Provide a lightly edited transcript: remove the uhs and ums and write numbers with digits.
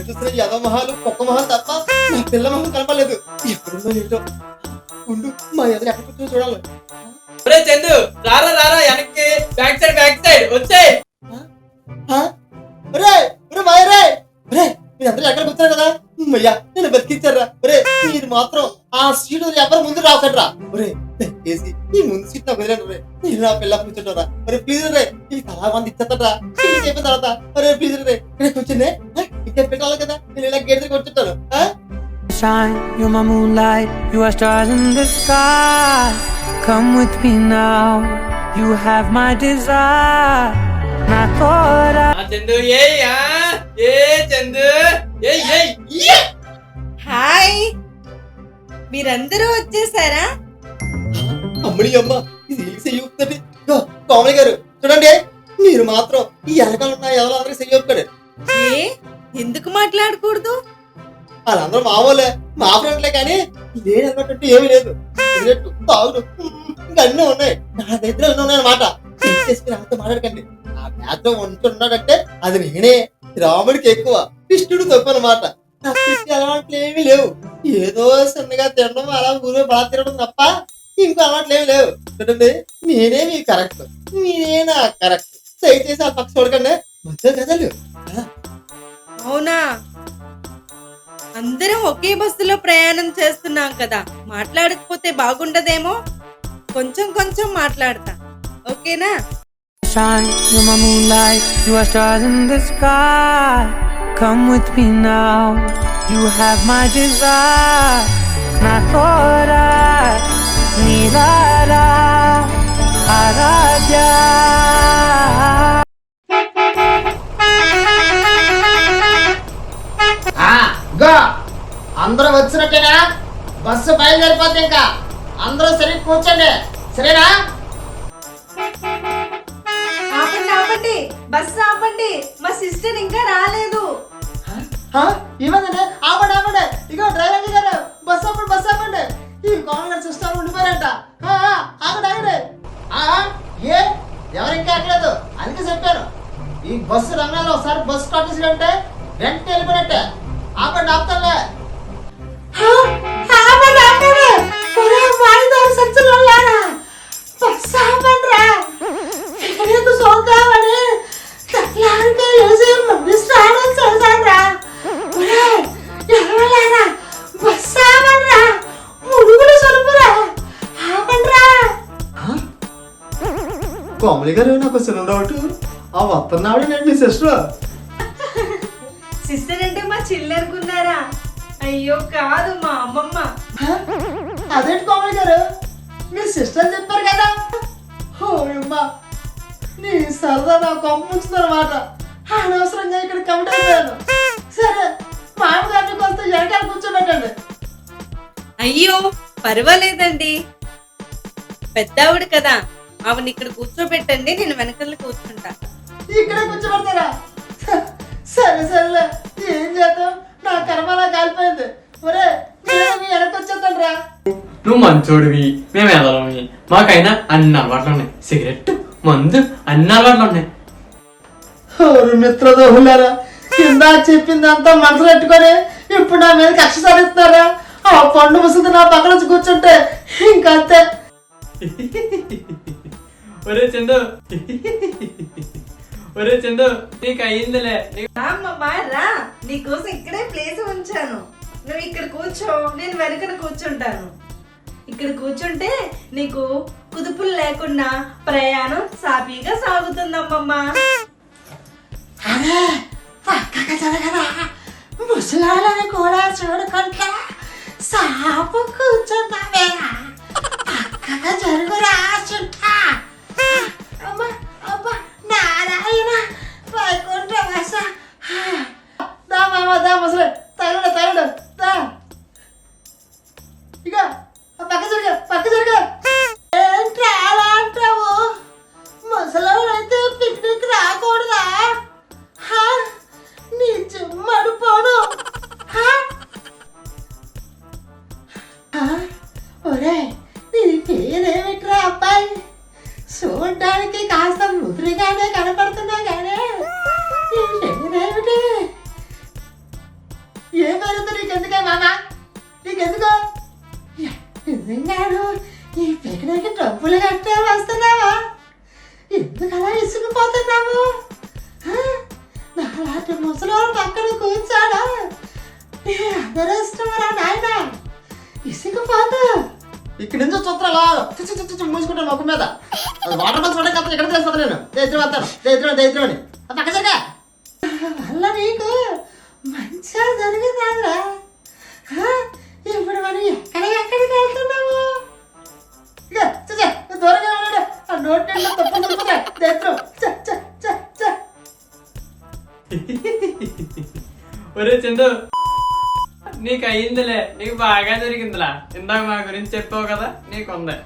చూసిన యవ మొహాలు కుక్క మొహాలు తప్ప నా పిల్ల మొహం కనపడలేదు. ఎక్కడుందో ఏంటో. ఉండు, మా ఎదురు ఎక్కడ కూర్చొని చూడాలి. ఒరే చందు, రారా రారా వెనక్కి, బ్యాక్ సైడ్ వచ్చేయ్. మీరందరూ ఎక్కడ కూర్చున్నారు కదా, అయ్యా నేను బతికించారా. ఒరే మీరు మాత్రం ఆ సీటు ఎవరు ముందు రాకండ్రా. ఒరే దయచేసి ఈ ముందు సీట్ నాకు వదిలేండి. రే నేను నా పిల్ల కూర్చుంటారా. ఒరే ప్లీజ్ రే, ఈ తలా మంది ఇచ్చేస్తారా అయిపోయిన తర్వాత. ఒరే ప్లీజ్ రే, ఇక్కడ కూర్చుండే ఇంకా పెట్టాలి కదా, నేను ఇలా గేట్ దగ్గర కూర్చుంటాను. Shine, you're my moonlight, you are stars in the sky. Come with me now, you have my desire. Na tora Chandu A Chandu hi, మీరందరూ వచ్చేసారా? అమ్మడి అమ్మ, ఇది చెయ్యి కోమలి గారు చూడండి. మీరు మాత్రం ఈ వెనకాల ఉన్న ఎవరో అందరికి చెయ్యి ఒప్పుకోండి. ఏ ఎందుకు మాట్లాడకూడదు? వాళ్ళందరూ మామూలే, మా ఫ్రెండ్లే, కానీ లేని అన్నట్టు ఏమీ లేదు. సిగరెట్ తాగుడు ఇంకా అన్నీ ఉన్నాయి. నా దగ్గర అన్నీ ఉన్నాయన్నమాట. చేసుకుని అంత మాట్లాడకండి. నా బ్యాగ్ ఉంటున్నాడంటే అది నేనే. రాముడికి ఎక్కువ, కృష్ణుడు తక్కువ అన్నమాట. నా కృష్ణ అలవాట్లు ఏమీ లేవు. ఏదో సన్నగా తినడం, అలా ఊరే బాగా తినడం తప్ప ఇంకో అలవాట్లు ఏమి లేవు. చూడండి, నేనే మీకు కరెక్ట్, మీరే నా కరెక్ట్. దయచేసి ఆ పక్ష చూడకండి. మధ్య కదలు. అవునా, అందరం ఒకే బస్సులో ప్రయాణం చేస్తున్నాం కదా, మాట్లాడకపోతే బాగుండదేమో. కొంచెం కొంచెం మాట్లాడతా, ఓకేనా? shine, you're my moonlight, you are stars in the sky. Come with me now, you have my desire. Na tora nirara aradya. అందరూ వచ్చినట్టేనా? బస్సు బయలుదేరిపోతే ఇంకా అందరూ సరిగ్గా కూర్చోండి, సరేనా? ఆపండి ఆపండి, బస్సు ఆపండి, మా సిస్టర్ ఇంకా రాలేదు. ఏమందండి? ఆపండి ఆపండి, ఇగో డ్రైవర్ గారు బస్సు ఆపండి, బస్సు ఆపండి. ఈ కాల్ గారు సిస్టర్ ఉండిపోయారంట. ఆగండి ఆగండి. ఏ ఎవరు ఇంకా ఎక్కలేదు, అందుకే చెప్పాను. ఈ బస్సు రంగాల్లో ఒకసారి బస్సు కట్టేసి అంటే వెంటనే వెళ్ళిపోయినట్టే. ఆపండి, ఆపుతానులే. కోమలి గారు నాకు సినిమా డౌట్, ఆ వస్తున్నాడు నేను మీ సిస్టర్. సిస్టర్ అంటే మా చిల్లరుకున్నారా? అయ్యో కాదు, మా అమ్మమ్మ. అదేంటి కోమలి గారు, మీ సిస్టర్ చెప్పారు కదా. ఓయమ్మా, నీ సరదా నా కొంప ముంచుతుందన్నమాట. అనవసరంగా ఇక్కడ కమిట్ అయిపోయాను. సరే, మామగారిని కొంత వెనకాల కూర్చోబెట్టండి. అయ్యో పర్వాలేదండి, పెద్దావిడ కదా, ఆవిడ ఇక్కడ కూర్చోబెట్టండి, నేను వెనకాల కూర్చుంటా. ఇక్కడే కూర్చోబెడతారా? సరే సరేలే, ఏం చేద్దాం, నా కర్మలా కాలిపోయింది. ఒరే వెనక్కి వచ్చేద్దాం రా. నువ్వు మంచోడివి, మేము ఎదలమి. మాకైనా అన్ని అలవాట్లు ఉన్నాయి, సిగరెట్ మందు అన్ని అలవాట్లు ఉన్నాయి. మిత్రదోహులారా, కింద చెప్పిందంతా మనసు పెట్టుకొని ఇప్పుడు నా మీద కక్ష సాధిస్తున్నారా? ఆ పండు ముసుగు నా పక్కన వచ్చి కూర్చుంటే ఇంకంతే. ఒరే చందు, ఒరే చందు, నీకు అయ్యిందిలే. రా, నీకోసం ఇక్కడే ప్లేస్ ఉంచాను. నువ్వు ఇక్కడ కూర్చో, నేను వెనకన కూర్చుంటాను. ఇక్కడ కూర్చుంటే నీకు కుదుపులు లేకుండా ప్రయాణం సాఫీగా సాగుతుందమ్మమ్మ. ముసలాళ్ళని కూడా చూడుకుంటా సాపు కూర్చుంటావే. పక్కగా జరుగురా చుట్టా. అమ్మా అబ్బా నారాయణ వైకుంఠవాస. దా మామ దా, ముసలి తగలడు తగలడు దా. ఇక పక్క జరుగు, పక్క జరుగు. ఏంటి అలా అంటావు? ముసలవుడైతే పిక్నిక్ రాకూడదా? నీ చెమ్మడు పోను. ఒరే నీ పేరేమిట్రా నీకెందుకే మామ నీకెందుకు నిజంగాడు ఈ పిక్నిక్ డబ్బులు కట్టే వస్తున్నావా ఎందుకు అలా ఇసుకుపోతున్నావు నాలాంటి ముసలోడు పక్కన కూర్చాడా నీ అదృష్టమరా నాయన ఇసుకుపోతా ఇక్కడి నుంచి చూస్తారా మూసుకుంటాను మొక్క మీద అది వాటర్ బస్ పడే కదా ఇక్కడ తెలిసిపోతా నేను దైత్రం వస్తాను దైత్రం అని పక్క జరగా వల్ల నీకు మంచిగా జరిగిందా ఇప్పుడు మనం ఎక్కడికి వెళ్తున్నాము దూరంగా ఉన్నాడు ఆ నోట్ తప్పు దొరుకుతా దైత్రం ఒరే చందు నీకు అయ్యిందిలే నీకు బాగా జరిగిందిలా ఇందాక మా గురించి చెప్పావు కదా నీకుంది